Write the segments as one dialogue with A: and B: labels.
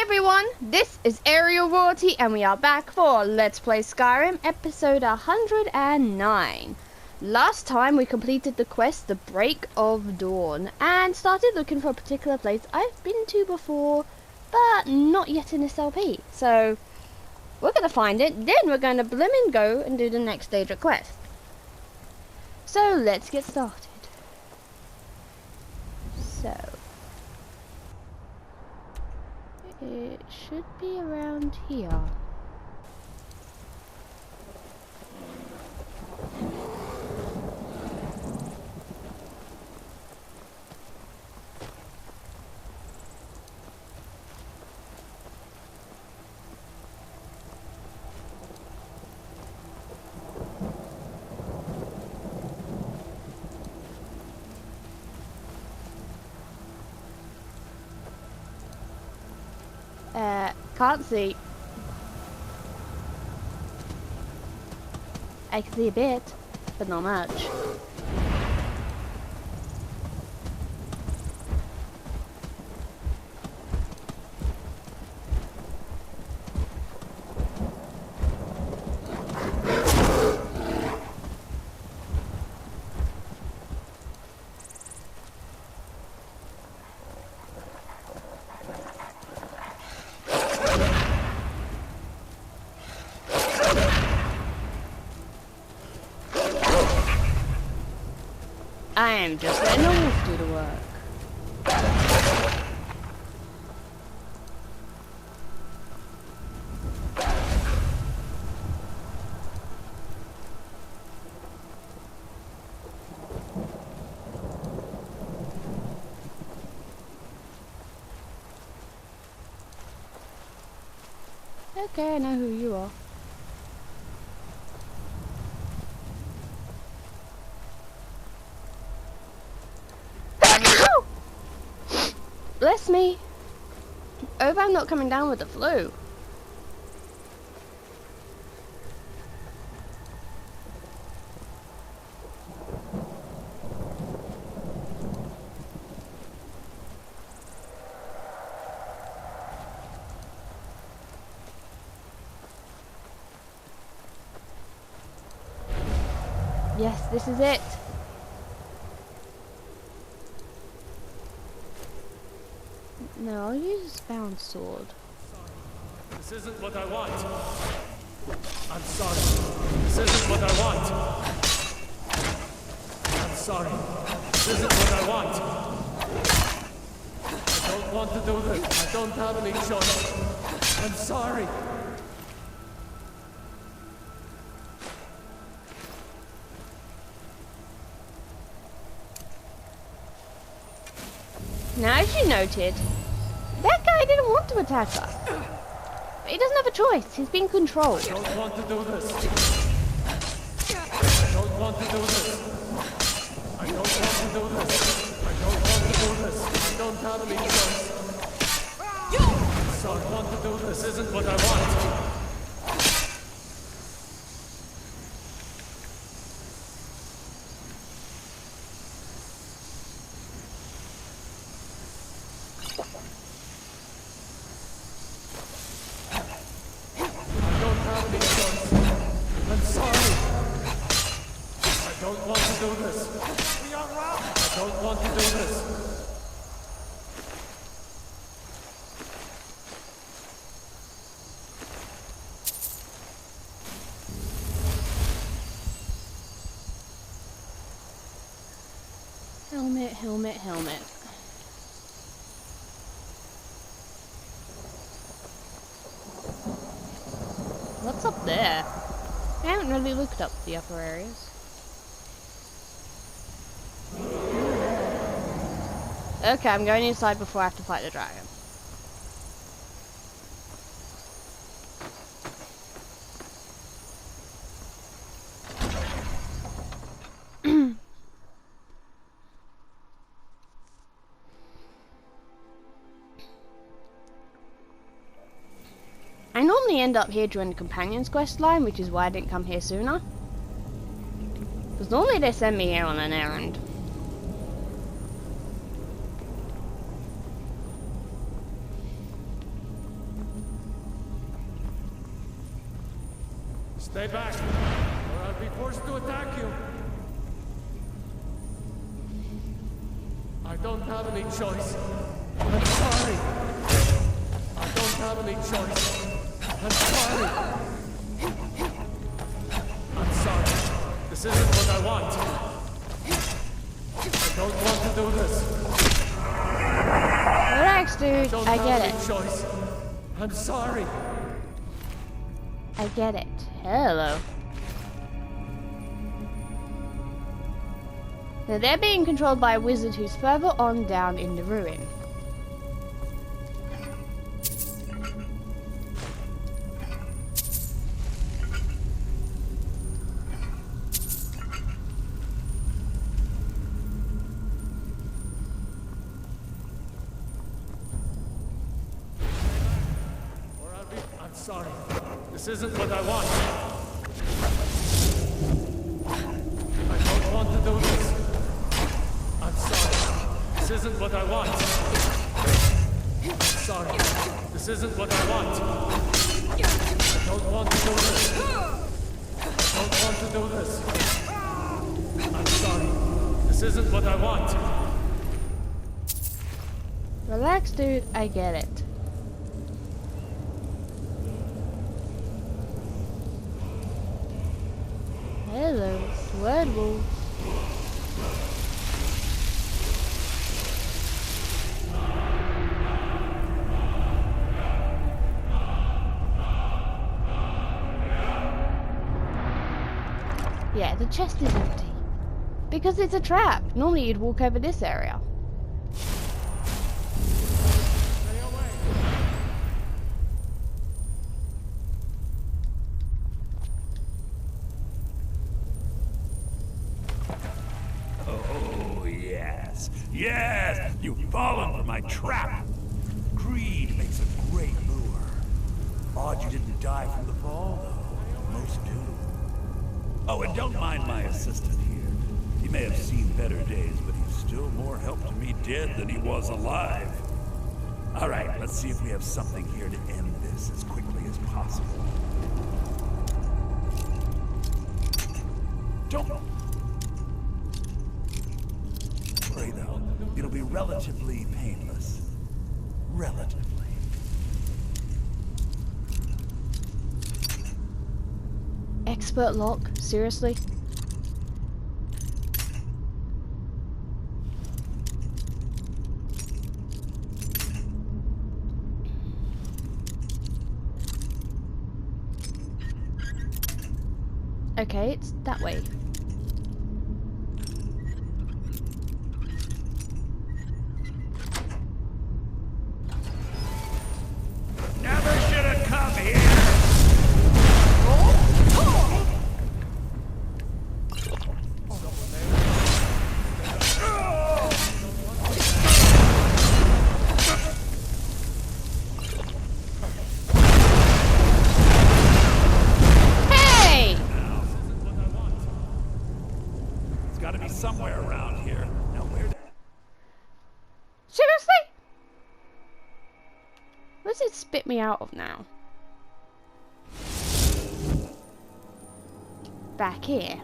A: everyone, this is Aerial Royalty and we are back for Let's Play Skyrim episode 109. Last time we completed the quest The Break of Dawn and started looking for a particular place I've been to before but not yet in this LP. So we're going to find it, then we're going to blimmin' go and do the next stage of quest. So let's get started. So it should be around here. Can't see. I can see a bit, but not much. I am just letting a wolf do the work. Okay, I know who you are. Bless me. Hope I'm not coming down with the flu. Yes, this is it. No, I'll use a bound sword.
B: This isn't what I want. I'm sorry. This isn't what I want. I'm sorry. This isn't what I want. I don't want to do this. I don't have any choice. I'm sorry.
A: Now, as you noted, that guy didn't want to attack us. But he doesn't have a choice. He's being controlled.
B: I don't want to do this. I don't want to do this. I don't want to do this. I don't want to do this. I don't have any choice. I don't want to do this. This isn't what I want.
A: Helmet, helmet, helmet. What's up there? I haven't really looked up the upper areas. Okay, I'm going inside before I have to fight the dragon. I normally end up here during the companion's quest line, which is why I didn't come here sooner. Because normally they send me here on an errand.
B: Stay back, or I'll be forced to attack you. I don't have any choice. I'm sorry. I don't have any choice. I'm sorry. I'm sorry. This isn't what I want. I don't want to do this.
A: Relax, dude. I get it.
B: Choice. I'm sorry.
A: I get it. Hello. Now they're being controlled by a wizard who's further on down in the ruin.
B: I'm sorry. This isn't what I want. I don't want to do this. I'm sorry. This isn't what I want. I'm sorry. This isn't what I want. I don't want to do this. I don't want to do this. I'm sorry. This isn't what I want.
A: Relax, dude. I get it. Hello, werewolf. Yeah, the chest is empty. Because it's a trap. Normally you'd walk over this area.
C: Yes, you've fallen for my trap. Greed makes a great lure. Odd you didn't die from the fall, though. Most do. Oh, and don't mind my assistant here. He may have seen better days, but he's still more help to me dead than he was alive. All right, let's see if we have something here to end this as quickly as possible. Don't worry, though. It'll be relatively painless. Relatively.
A: Expert lock? Seriously? Okay, it's that way.
C: Never should have come here!
A: Hey!
C: It's gotta be somewhere around here. Now where?
A: Seriously? Where's it spit me out of now? Back here.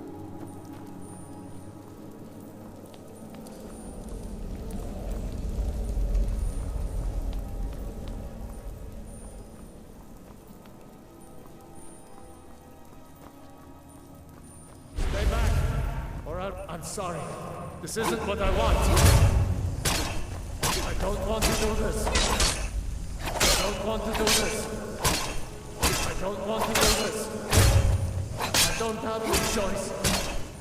B: Stay back, or I'm sorry. This isn't what I want. I don't want to do this. I don't want to do this. I don't want to do this. I don't have any choice.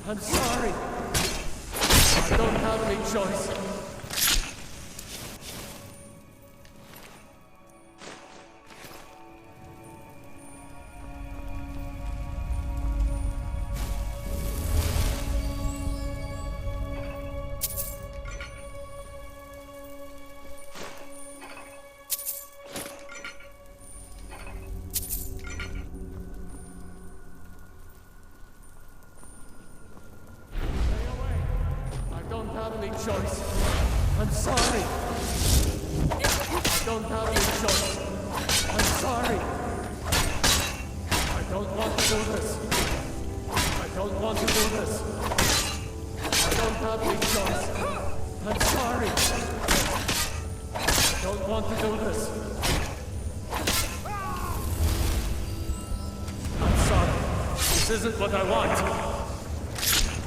B: I'm sorry. I don't have any choice. Choice. I'm sorry. I don't have any choice. I'm sorry. I don't want to do this. I don't want to do this. I don't have any choice. I'm sorry. I don't want to do this. I'm sorry. This isn't what I want.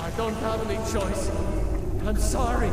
B: I don't have any choice. I'm sorry.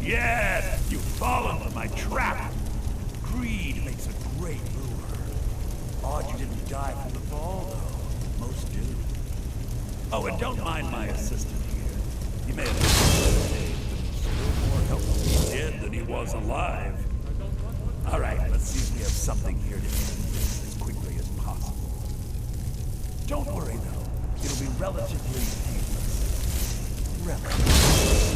C: Yes, you've fallen for my trap. Greed makes a great lure. Odd you didn't die from the fall, though. Most do. Oh, and don't mind my assistant here. He may have been saved, but still more helpful dead than he was alive. All right, let's see if we have something here to end this as quickly as possible. Don't worry, though. It'll be relatively painless. Relatively.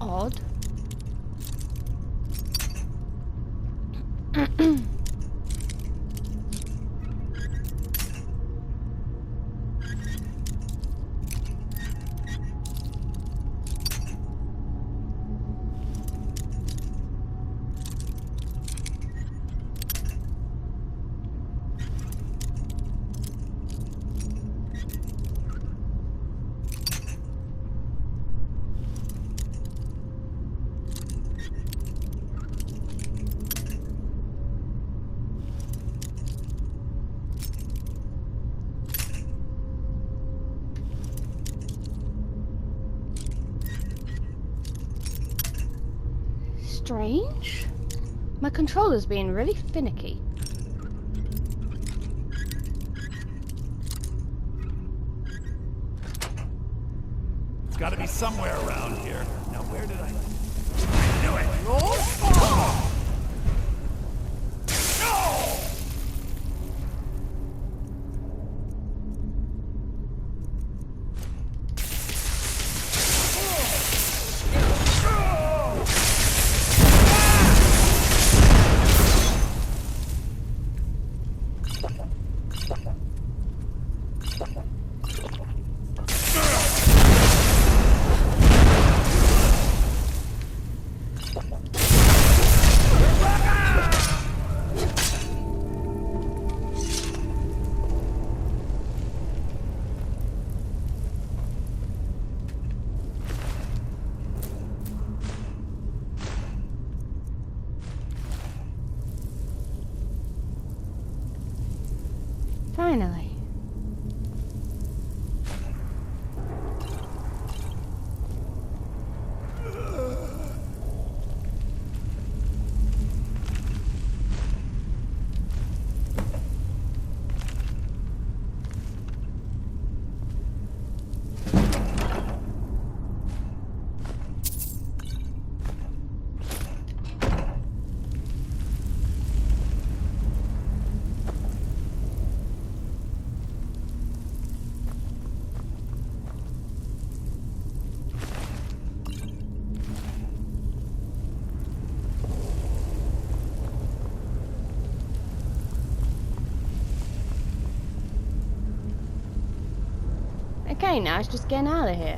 A: Odd. Strange. My controller's being really finicky.
C: It's got to be somewhere around here. Now, where did I do it?
A: Okay, now it's just getting out of here.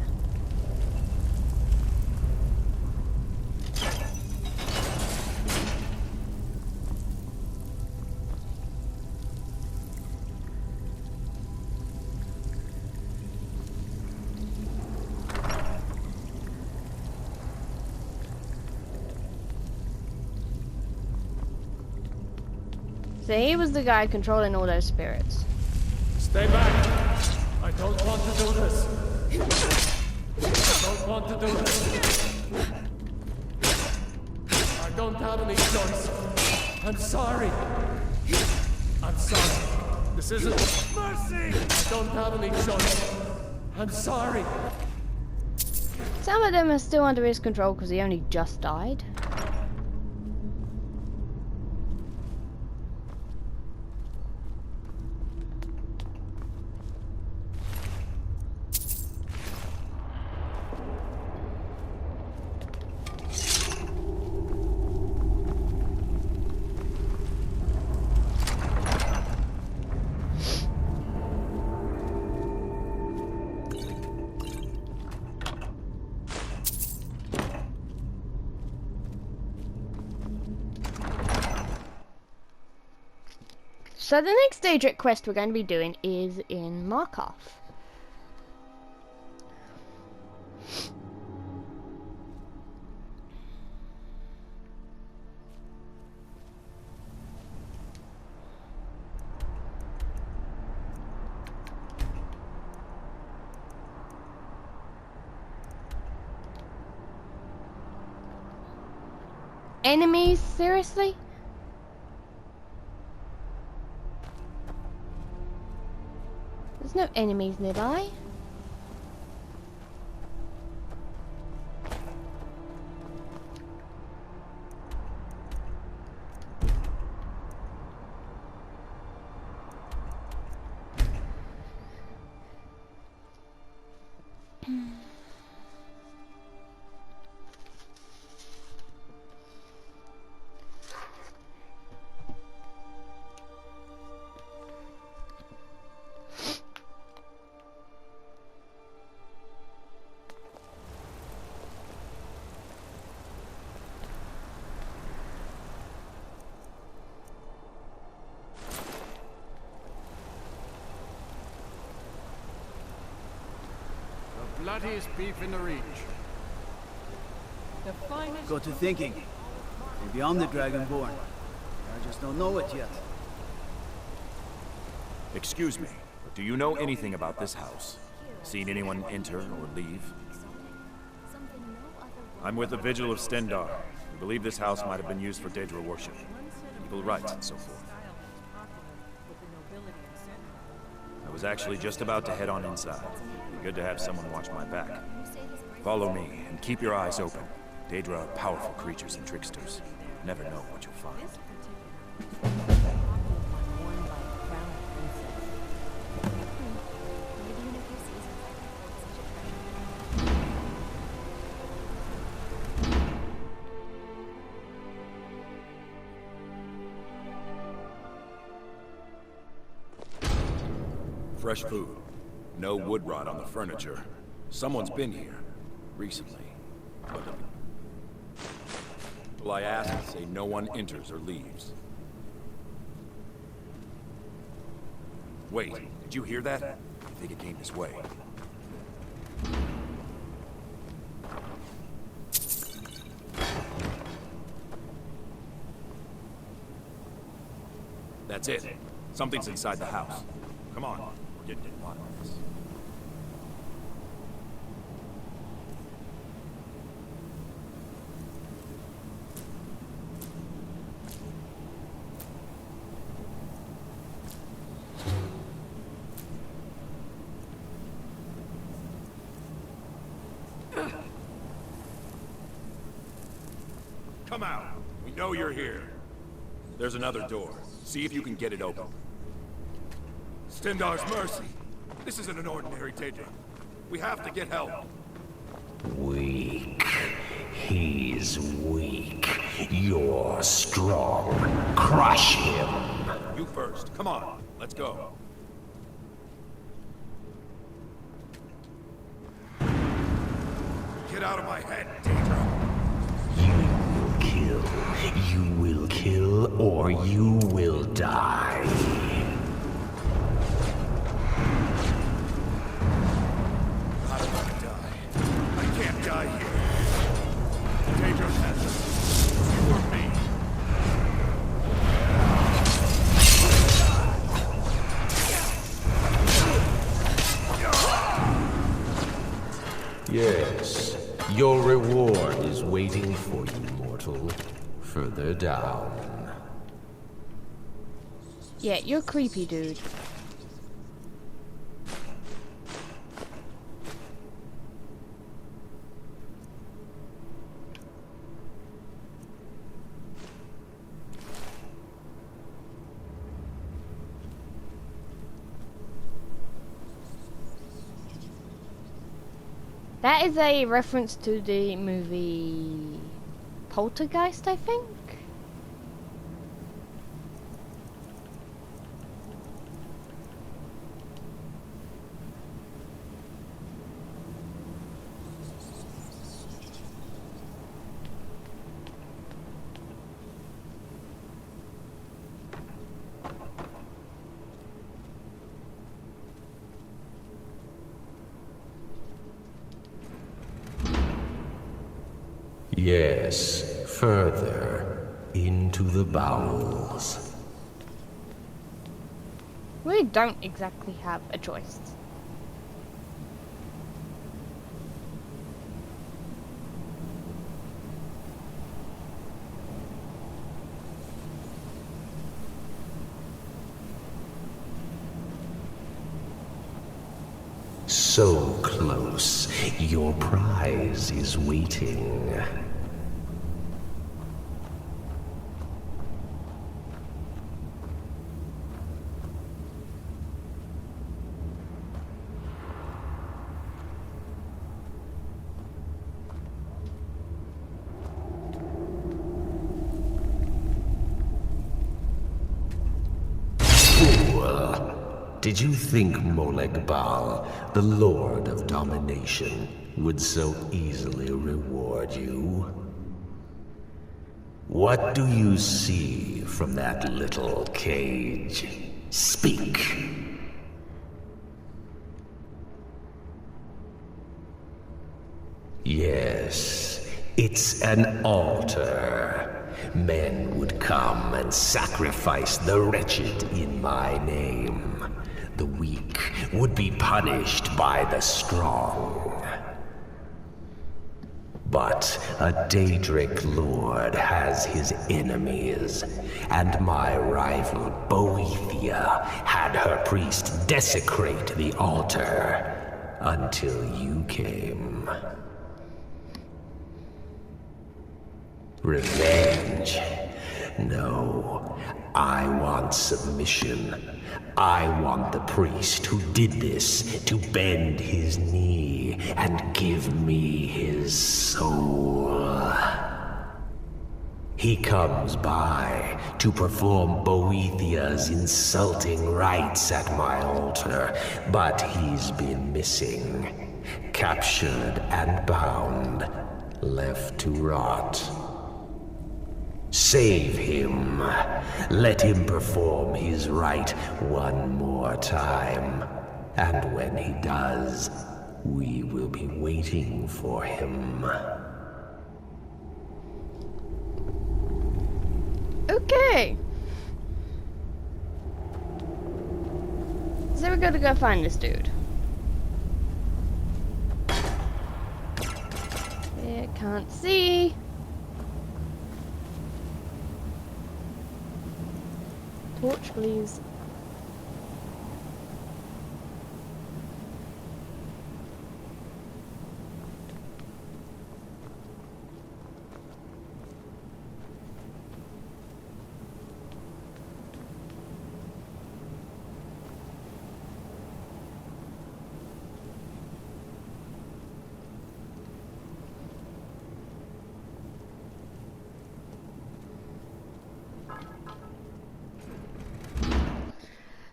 A: So he was the guy controlling all those spirits.
B: Stay back! I don't want to do this! I don't want to do this! I don't have any choice. I'm sorry. I'm sorry. This isn't mercy! I don't have any choice. I'm sorry.
A: Some of them are still under his control because he only just died. So the next Daedric quest we're going to be doing is in Markarth. Enemies? Seriously? There's no enemies nearby.
B: Bloodiest beef in the reach. The finest.
D: Got to thinking. Maybe I'm the Dragonborn. I just don't know it yet.
E: Excuse me, but do you know anything about this house? Seen anyone enter or leave? I'm with the Vigil of Stendar. We believe this house might have been used for Daedra worship, evil rites and so forth. I was actually just about to head on inside. Good to have someone watch my back. Follow me, and keep your eyes open. Daedra are powerful creatures and tricksters. Never know what you'll find. Fresh food. No wood rot on the furniture. Someone's been here. Recently. But well, I ask, say no one enters or leaves. Wait, did you hear that? I think it came this way. That's it. Something's inside the house. Come on. We're getting a lot of this. Come out. We know you're here. There's another door. See if you can get it open. Stendar's mercy. This isn't an ordinary Daedra. We have to get help.
F: Weak. He's weak. You're strong. Crush him.
E: You first. Come on. Let's go.
C: it out of my head, Daedra.
F: You will kill, or you will die.
C: I don't want to die. I can't die here. Daedra has it. You or me.
F: Yes, your reward is waiting for you, mortal. Further down.
A: Yeah, you're creepy, dude. That is a reference to the movie Poltergeist, I think?
F: Yes, further into the bowels.
A: We don't exactly have a choice.
F: So close, your prize is waiting. Did you think Molag Bal, the Lord of Domination, would so easily reward you? What do you see from that little cage? Speak! Yes, it's an altar. Men would come and sacrifice the wretched in my name. The weak would be punished by the strong. But a Daedric lord has his enemies, and my rival Boethia had her priest desecrate the altar until you came. Revenge? No, I want submission. I want the priest who did this to bend his knee and give me his soul. He comes by to perform Boethia's insulting rites at my altar, but he's been missing, captured and bound, left to rot. Save him. Let him perform his rite one more time. And when he does, we will be waiting for him.
A: Okay. So we're gonna go find this dude. Yeah, can't see. Torch, please.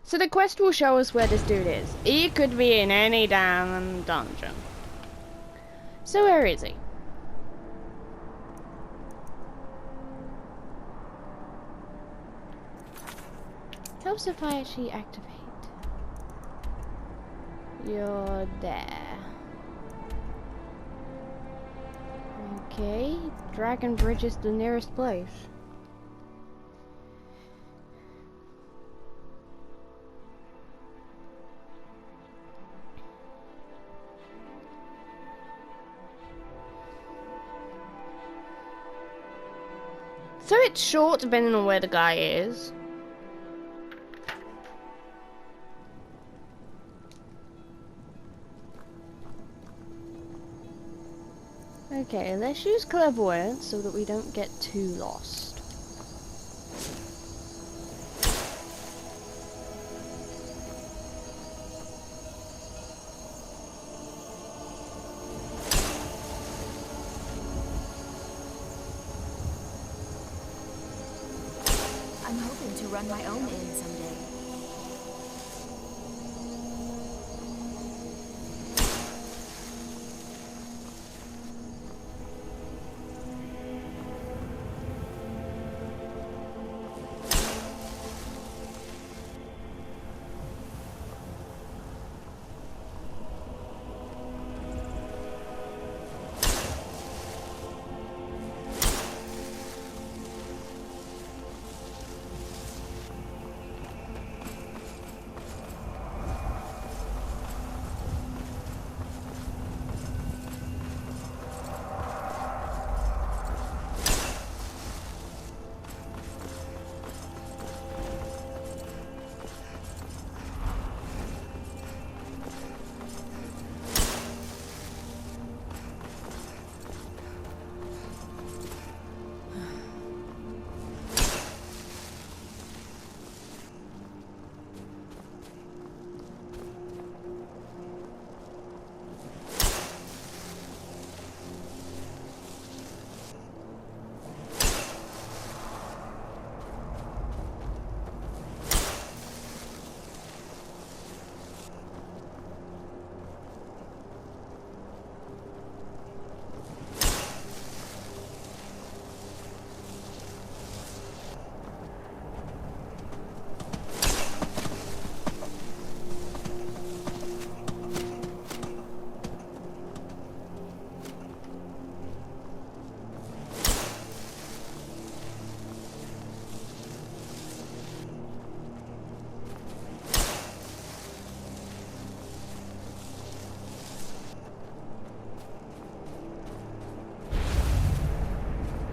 A: So the quest will show us where this dude is. He could be in any damn dungeon. So where is he? Helps if I actually activate. You're there. Okay, Dragon Bridge is the nearest place. So it's short depending on where the guy is. Okay, let's use clairvoyance so that we don't get too lost.
G: I'm hoping to run my own inn someday.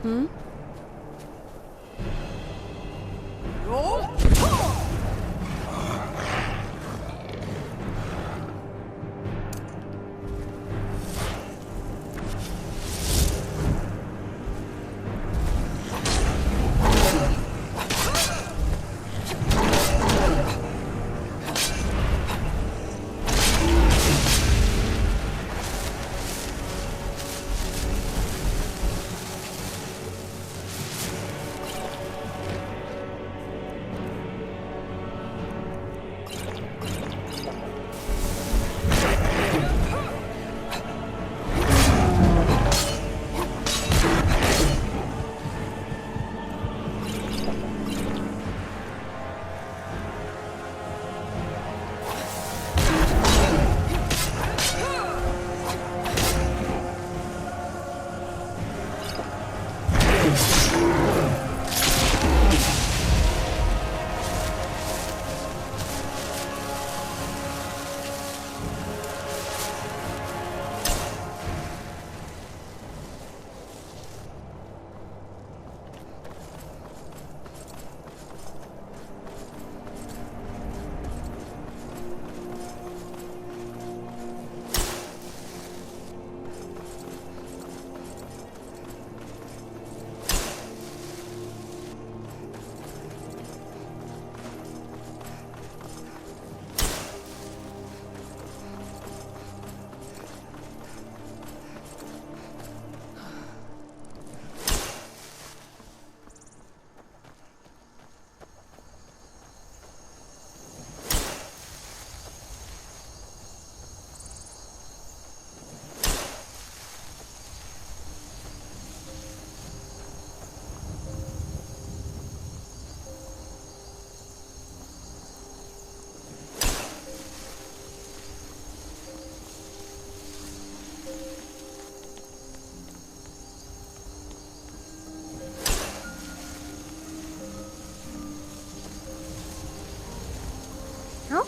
A: Hmm?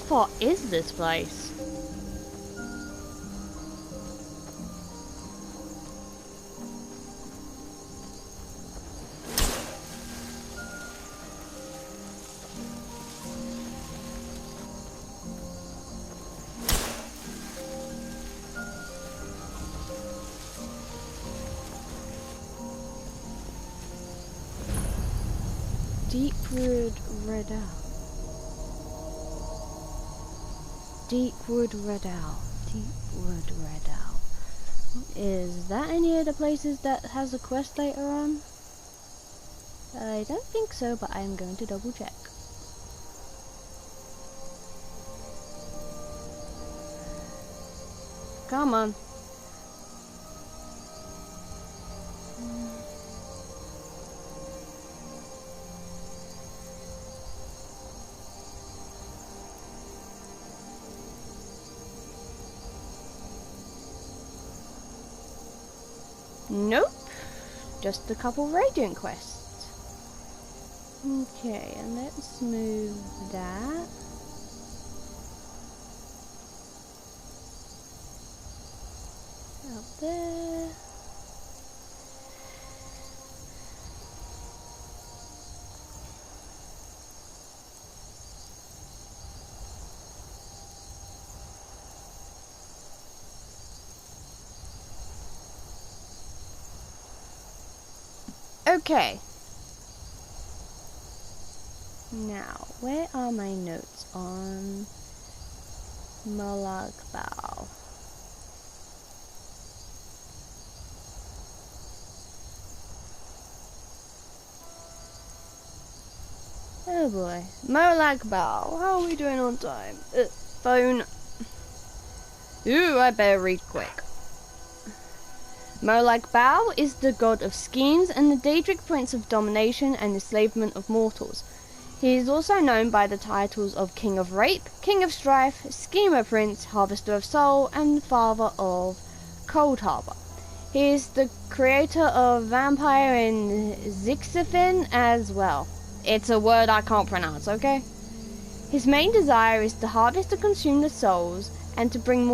A: far is this place? Deepwood Redoubt. Deepwood Redoubt. Deepwood Redoubt. Is that any of the places that has a quest later on? I don't think so, but I'm going to double check. Come on. Nope, just a couple Radiant quests. Okay, and let's move that. Out there. Okay. Now, where are my notes on Molag Bal? Oh boy. Molag Bal. How are we doing on time? Phone. Ooh, I better read quick. Molag Bal is the god of schemes and the Daedric prince of domination and enslavement of mortals. He is also known by the titles of King of Rape, King of Strife, Schemer Prince, Harvester of Soul, and Father of Cold Harbor. He is the creator of Vampire and Zixifin as well. It's a word I can't pronounce, okay? His main desire is to harvest and consume the souls and to bring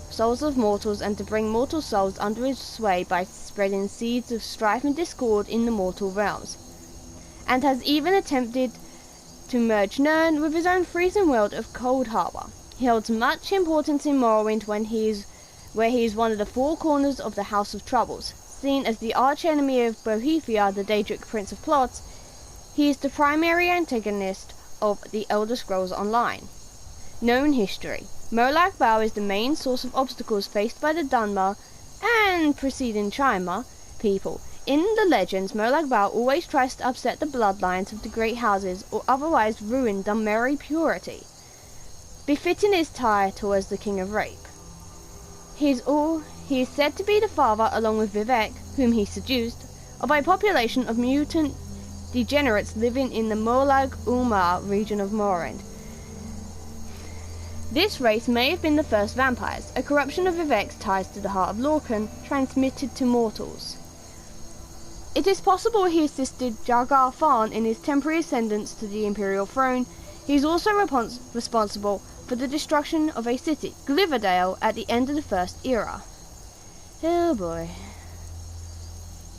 A: souls of mortals and to bring mortal souls under his sway by spreading seeds of strife and discord in the mortal realms, and has even attempted to merge Nirn with his own freezing world of Cold Harbor. He holds much importance in Morrowind where he is one of the four corners of the House of Troubles. Seen as the arch-enemy of Bohethia, the Daedric Prince of Plots, he is the primary antagonist of the Elder Scrolls Online. Known history. Molag Bal is the main source of obstacles faced by the Dunmer and preceding Chima people. In the legends, Molag Bal always tries to upset the bloodlines of the great houses or otherwise ruin Dunmeri purity, befitting his title as the King of Rape. He is said to be the father, along with Vivek, whom he seduced, of a population of mutant degenerates living in the Molag Ulmar region of Morrowind. This race may have been the first vampires, a corruption of Vivek's ties to the heart of Lorcan, transmitted to mortals. It is possible he assisted Jagar Tharn in his temporary ascendance to the Imperial throne. He is also responsible for the destruction of a city, Gliverdale, at the end of the First Era. Oh boy.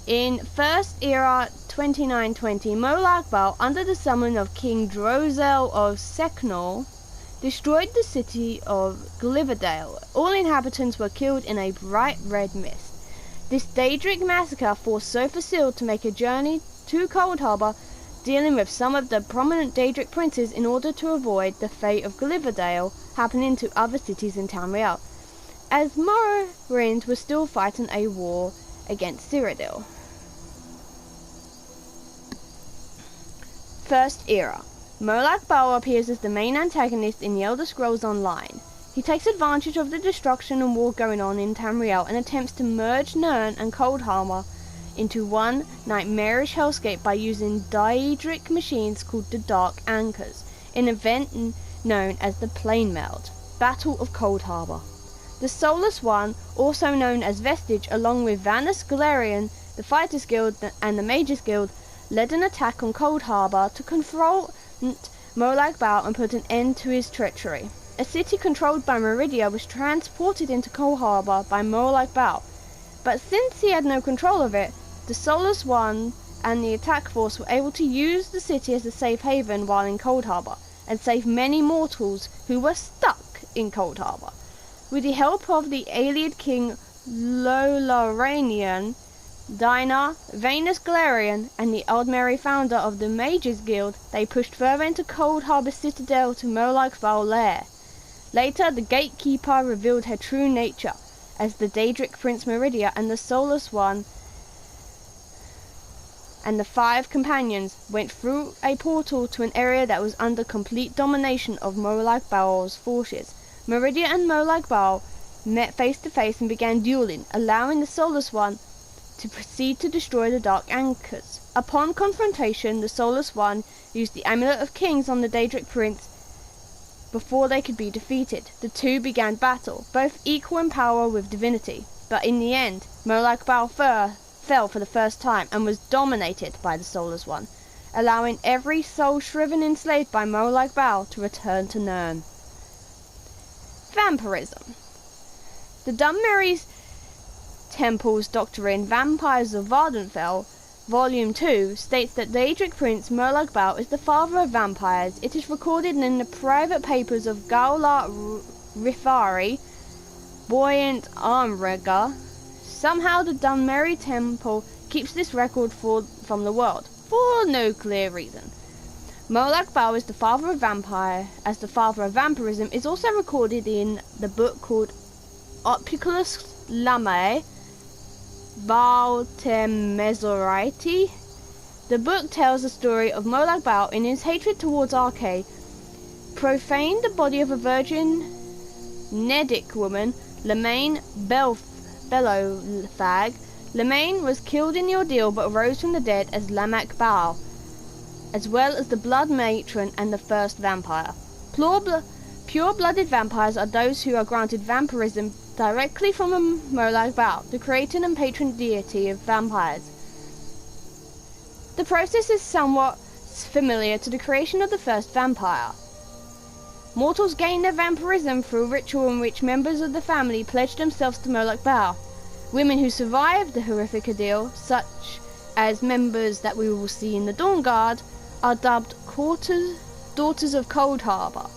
A: In First Era 2920, Molag Bal, under the summon of King Drozel of Seknol, destroyed the city of Gliverdale. All inhabitants were killed in a bright red mist. This Daedric massacre forced Sophasil to make a journey to Cold Harbor, dealing with some of the prominent Daedric princes in order to avoid the fate of Gliverdale happening to other cities in Tamriel, as Morrowind was still fighting a war against Cyrodiil. First Era. Molag Bal appears as the main antagonist in the Elder Scrolls Online. He takes advantage of the destruction and war going on in Tamriel and attempts to merge Nirn and Cold Harbor into one nightmarish hellscape by using Daedric machines called the Dark Anchors, an event known as the Plane Meld, Battle of Cold Harbor. The Soulless One, also known as Vestige, along with Vanus Galerian, the Fighters Guild and the Mages Guild, led an attack on Cold Harbor to confront Molag Bal and put an end to his treachery. A city controlled by Meridia was transported into Cold Harbor by Molag Bal, but since he had no control of it, the Soulless One and the attack force were able to use the city as a safe haven while in Cold Harbor, and save many mortals who were stuck in Cold Harbor. With the help of the Aelid King Loloranian, Dinar, Venus Galarian, and the Aldmeri founder of the Mages Guild, they pushed further into Cold Harbor Citadel to Molag Bal lair. Later, the Gatekeeper revealed her true nature, as the Daedric Prince Meridia and the Soulless One and the 5 companions went through a portal to an area that was under complete domination of Molag Bal's forces. Meridia and Molag Bal met face to face and began dueling, allowing the Soulless One to proceed to destroy the Dark Anchors. Upon confrontation, the Soulless One used the Amulet of Kings on the Daedric Prince before they could be defeated. The two began battle, both equal in power with divinity, but in the end, Molag Bal fell for the first time and was dominated by the Soulless One, allowing every soul shriven enslaved by Molag Bal to return to Nirn. Vampirism. The Dunmerry's Temple's Doctrine, Vampires of Vardenfell, Volume 2, states that Daedric Prince Molag Bal is the father of vampires. It is recorded in the private papers of Gaular Rifari, Buoyant Armrigger. Somehow the Dunmerry Temple keeps this record from the world, for no clear reason. Molag Bal is the father of vampire, as the father of vampirism is also recorded in the book called Opuculus Lamae Valtemezorite. The book tells the story of Molag Bal in his hatred towards Arche, profaned the body of a virgin Nedic woman, Lemaine Bellothag. Lemaine was killed in the ordeal but arose from the dead as Lamak Bal, as well as the Blood Matron and the first vampire. Pure-blooded vampires are those who are granted vampirism directly from Molag Bal, the creator and patron deity of vampires. The process is somewhat familiar to the creation of the first vampire. Mortals gain their vampirism through a ritual in which members of the family pledge themselves to Molag Bal. Women who survive the horrific ordeal, such as members that we will see in the Dawn Guard, are dubbed Daughters of Cold Harbor.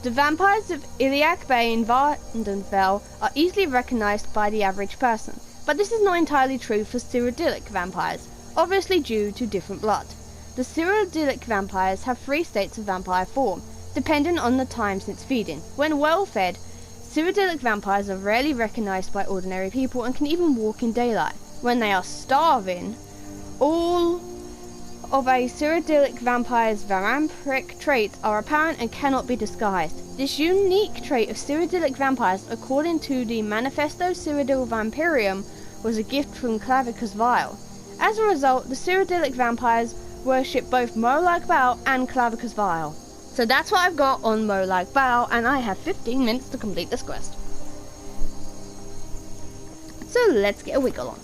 A: The vampires of Iliac Bay and Vardenfell are easily recognized by the average person, but this is not entirely true for Cyrodiilic vampires, obviously due to different blood. The Cyrodiilic vampires have 3 states of vampire form, dependent on the time since feeding. When well fed, Cyrodiilic vampires are rarely recognized by ordinary people and can even walk in daylight. When they are starving, all of a Cyrodiilic vampire's vampiric traits are apparent and cannot be disguised. This unique trait of Cyrodiilic vampires, according to the Manifesto Cyrodiil Vampirium, was a gift from Clavicus Vile. As a result, the Cyrodiilic vampires worship both Molag Bal and Clavicus Vile. So that's what I've got on Molag Bal, and I have 15 minutes to complete this quest. So let's get a wiggle on.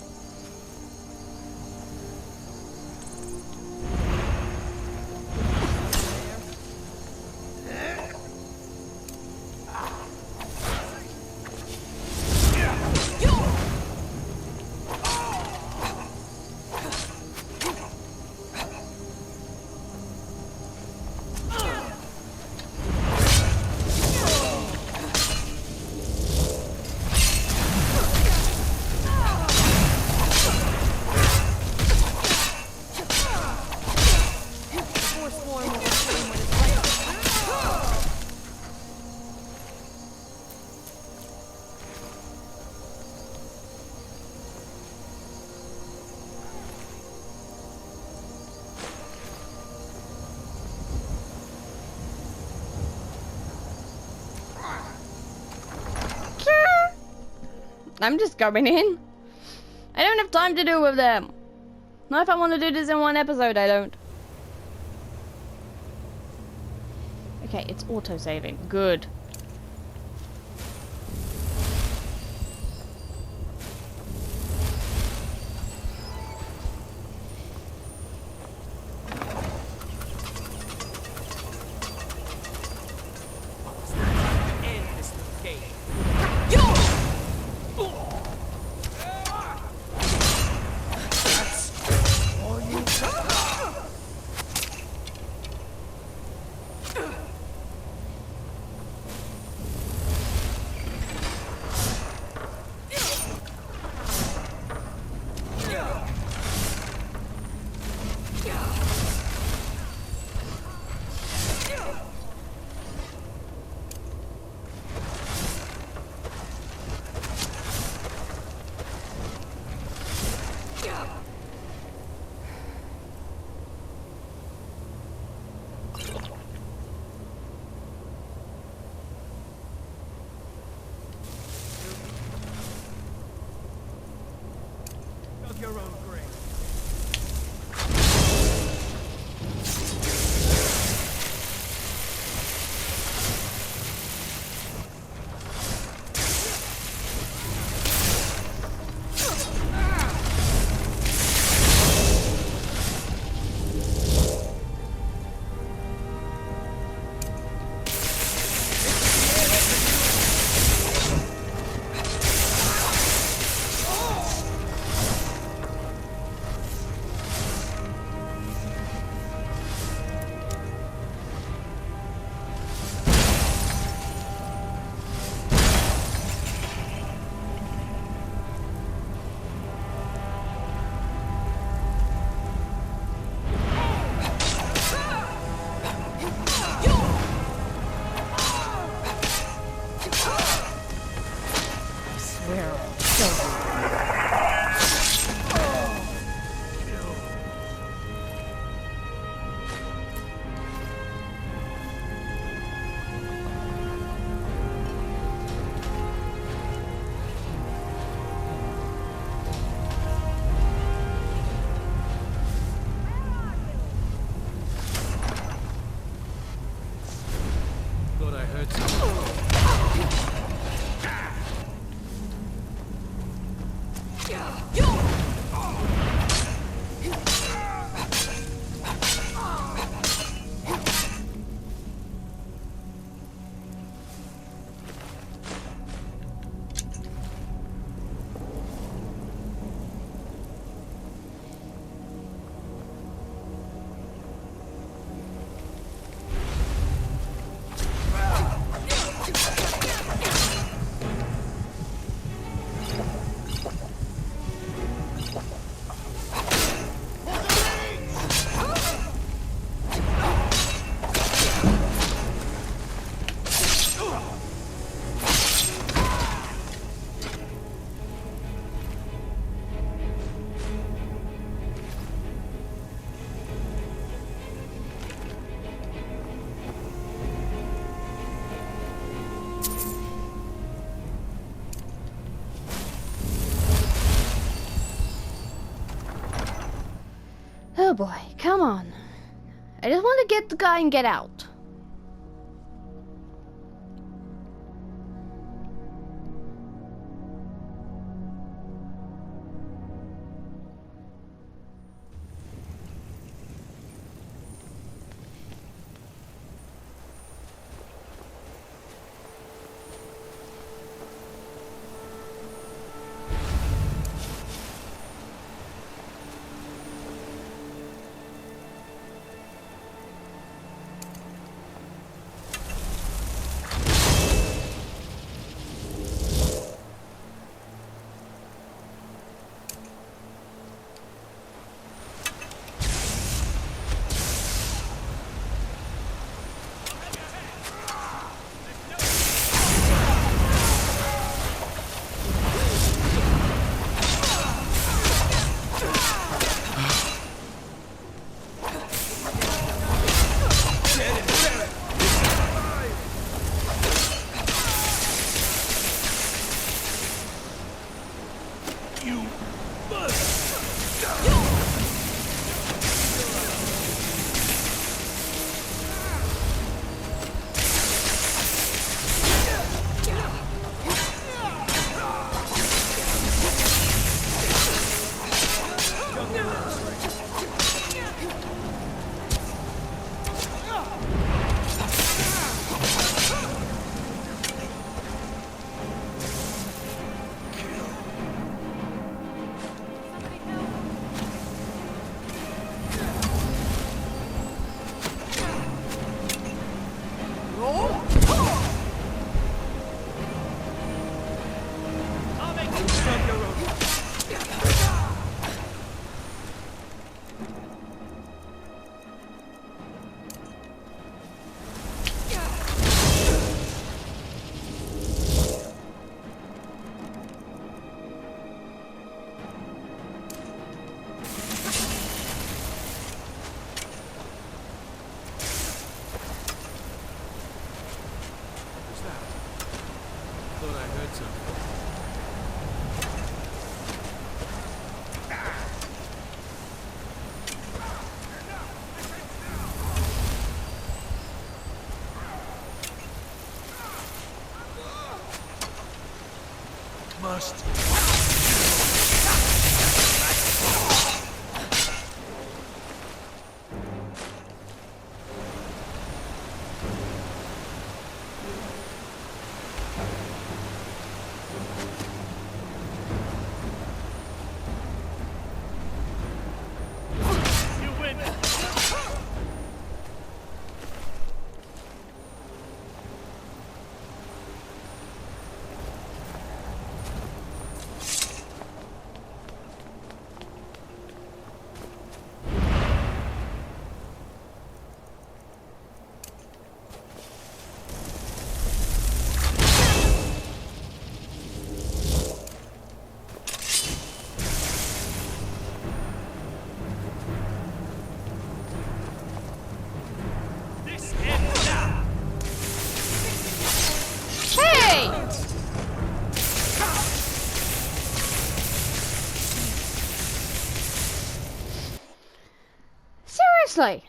A: I'm just going in. I don't have time to do with them. Not if I want to do this in one episode, I don't. Okay, it's auto-saving. Good.
B: Thought I heard something.
A: Oh boy, come on. I just want to get the guy and get out.
C: Must.
A: Seriously.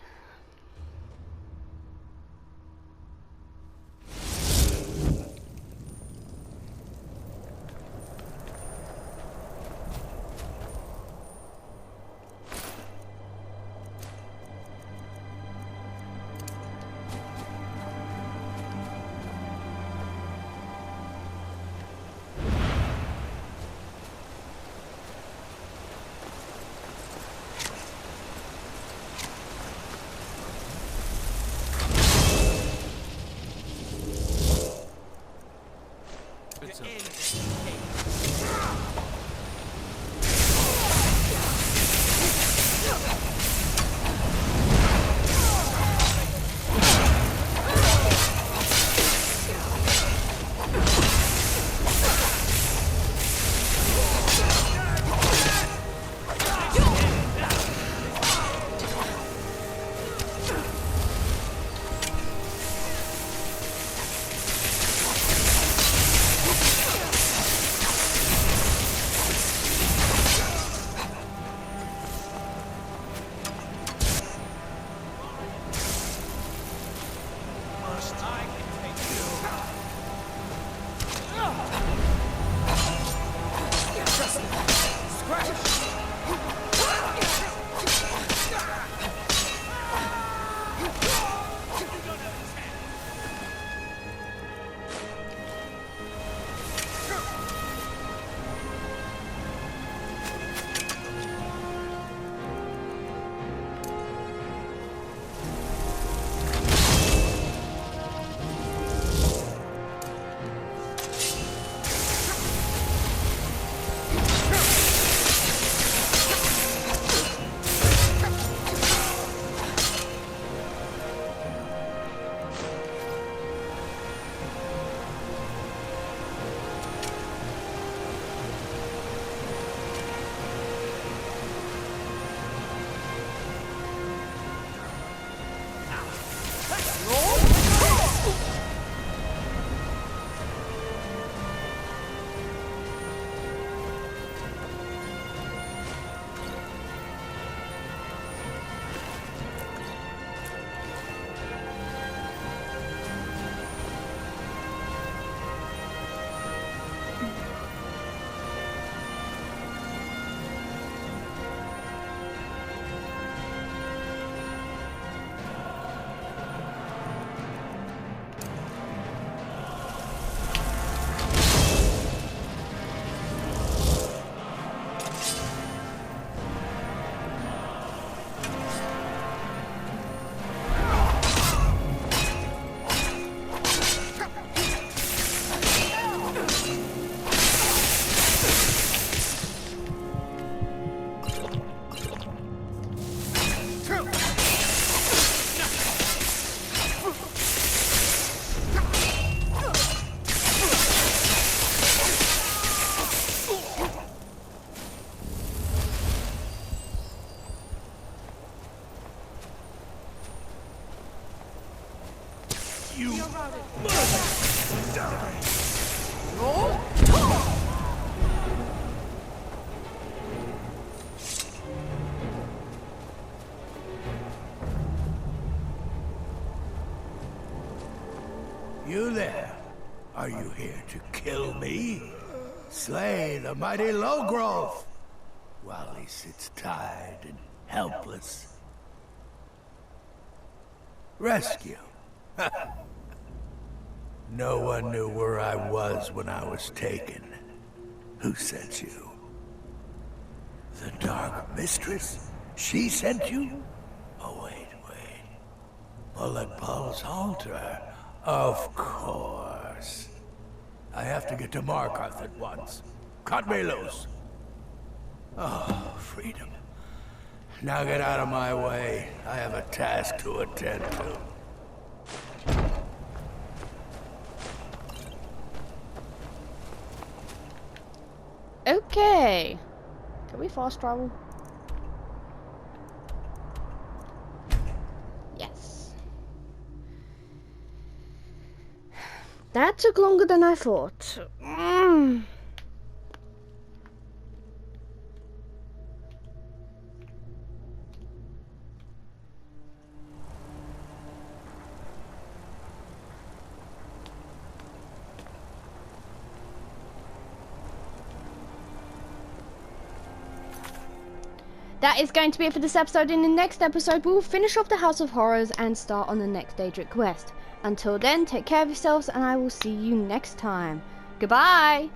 C: You must die! You there? Are you here to kill me? Slay the mighty Lowgrove while he sits tired and helpless. Rescue? No one knew where I was when I was taken. Who sent you? The Dark Mistress? She sent you? Oh, wait. Molag Bal's altar. Of course. I have to get to Markarth at once. Cut me loose. Oh, freedom. Now get out of my way. I have a task to attend to.
A: Okay. Can we fast travel? Yes. That took longer than I thought. That is going to be it for this episode. In the next episode, we will finish off the House of Horrors and start on the next Daedric quest. Until then, take care of yourselves, and I will see you next time. Goodbye!